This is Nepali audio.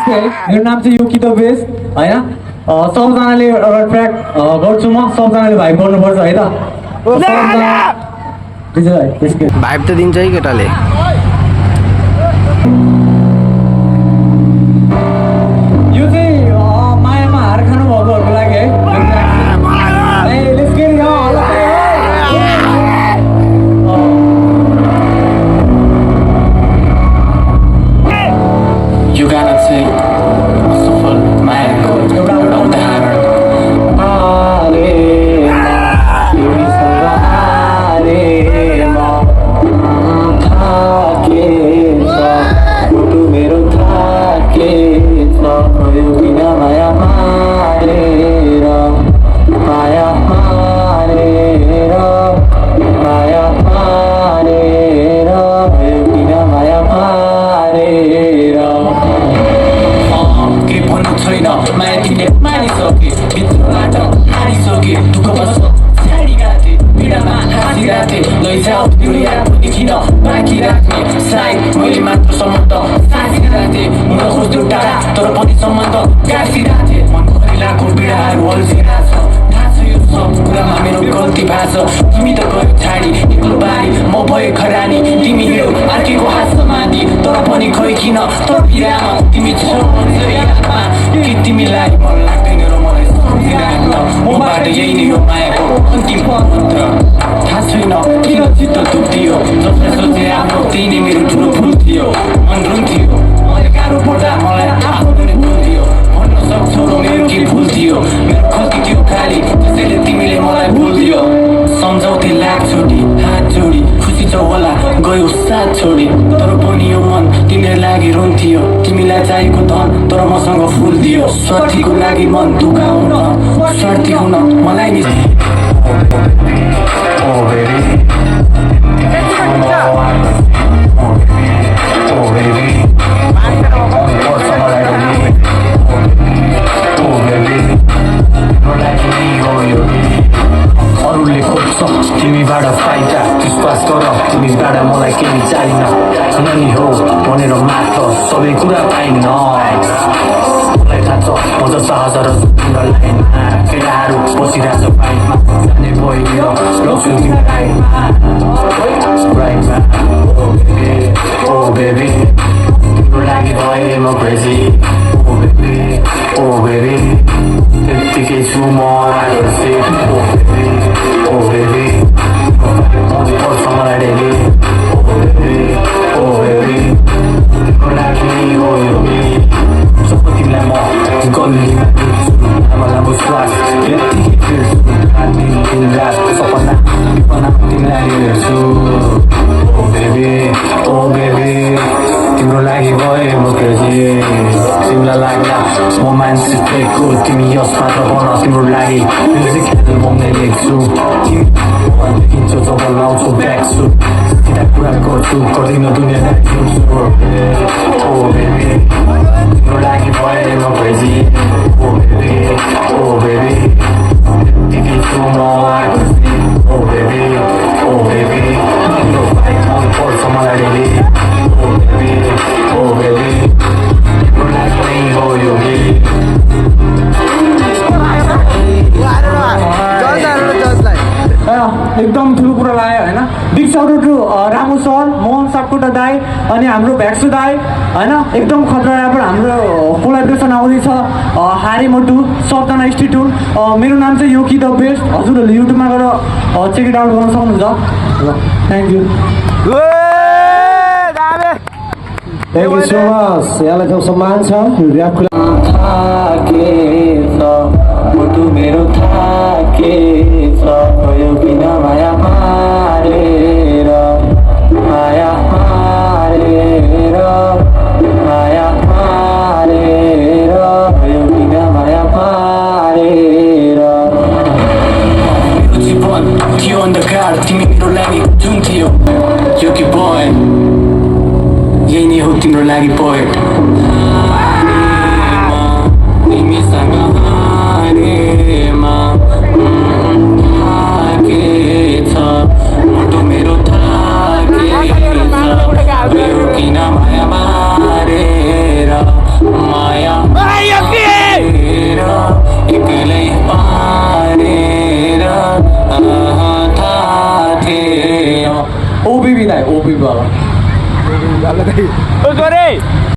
मेरो नाम चाहिँ योकी द बेस्ट होइन सबजनाले एउटा ट्र्याक गर्छु म सबजनाले भाइ गर्नुपर्छ है त भाइब त दिन्छ है केटाले यो चाहिँ मायामा हार खानु भएकोहरूको लागि है यो गाना चाहिँ सफल मायाको एउटा उदाहरण मेरो थाकेछ किन माया मारेर माया मारेर माया मारेर किन माया मारेर के भन्नु छैन माया तिमीले मानिसके भित्रबाट हारिसके दुःख बस्छ छाडी गाथे पीडामा हाँसिराथे लैजाऊ त्यो याद पनि किन बाँकी राख्ने सायद मैले मात्र सम्बन्ध साँचिरहेथे हुन खोज्थ्यो टाढा तर पनि सम्बन्ध गाँसिरहेथे मनको पहिलाको पीडाहरू अल्झिरहेछ थाहा छ यो सब कुरामा मेरो गल्ती भएको छ तिमी त गयो छाडी एक्लो बारी म भए खरानी तिमी हिँड्यौ अर्केको हात समाधि तर पनि खै किन तर पिरामा तिमी छौ यादमा कि तिमीलाई मन लाग्दैन र मलाई सम्झिराख्न मबाट यही नै हो मायाको अन्तिम मन्त्र थाहा छैन किन चित्त दुख्दियो जसलाई सोचे आफ्नो त्यही नै मेरो ठुलो भुल थियो मन रुन्थ्यो मलाई गाह्रो पर्दा मलाई आफ्नो पनि भुल्थ्यो भन्न सक्छौ र मेरो के भुल थियो मेरो गल्ती थियो खाली त्यसैले तिमीले मलाई भुल्दियो सम्झाउँथे लाग छोडी हात जोडी खुसी छौ होला गयो साथ छोडी तर पनि यो मन तिमीलाई लागि रुन्थ्यो तिमीलाई चाहिएको धन तर मसँग फुल दियो स्वार्थीको लागि मन दुखाउन स्वार्थी हुन मलाई नि अरूले खोज्छ तिमीबाट फाइदा विश्वास गर तिमीबाट मलाई केही चाहिन्न नि हो भनेर मात्र सबै कुरा पाइन्न मलाई थाहा छ म जस्तो हजार लाइनमा केटाहरू बसिरहेछ बाइकमा जाने भइदियो लग्छु तिमीलाई ओ बेबी तिम्रो लागि भए म क्रेजी ओ बेबी त्यत्तिकै छु म ओ बेबी पर्छ मलाई डेली ओ बेबी तिम्रो लागि हो यो सब तिमीलाई म गल्लीमा लामो लामो श्वास यत्तिकै दिन रात सपना विपना तिमीलाई हेर्छु ओ बेबी तिम्रो लागि भए म क्रेजी तिमीलाई लाग्ला म मान्छे फेको तिमी यस मात्र भन तिम्रो लागि म्युजिक एल्बम नै लेख्छु तिमी देखिन्छौ जब लाउँछौ ब्याक सुट सिधा कुरा गर्छु गर्दिन दुनियाँलाई ओ बेबी तिम्रो लागि भए म क्रेजी ओ बेबी यत्तिकै छु म ओ बेबी तिम्रो भाइ मन पर्छ मलाई डेली ओ बेबी तिम्रो लागि नै हो यो एकदम ठुलो कुरा लाग्यो होइन big shout to Ramu sir Mohan Sapkota दाई अनि हाम्रो भ्याक्सु दाई होइन एकदम खतरा ऱ्यापर हाम्रो कोलाब्रेसन आउँदैछ हारी मोटु सबजना इन्स्टिट्युट मेरो नाम चाहिँ योकी द बेस्ट हजुरहरूले युट्युबमा गएर चेक इट आउट गर्न सक्नुहुन्छ ल thank you Thank you so much. यहाँलाई एकदम सम्मान छ ऱ्यापको मुटु मेरो थाकेछ भयो किन माया मारेर माया मारेर माया मारेर भयो किन माया मारेर जीवन थियो अन्धकार तिमी मेरो लागि जुन थियो यो कि बोय यही नै हो तिम्रो लागि पोएट तिमीसँग हारेमा थाकेछ मुटु मेरो थाकेछ किन माया मारेर माया ओबीबी दाइ ओबीबी वाला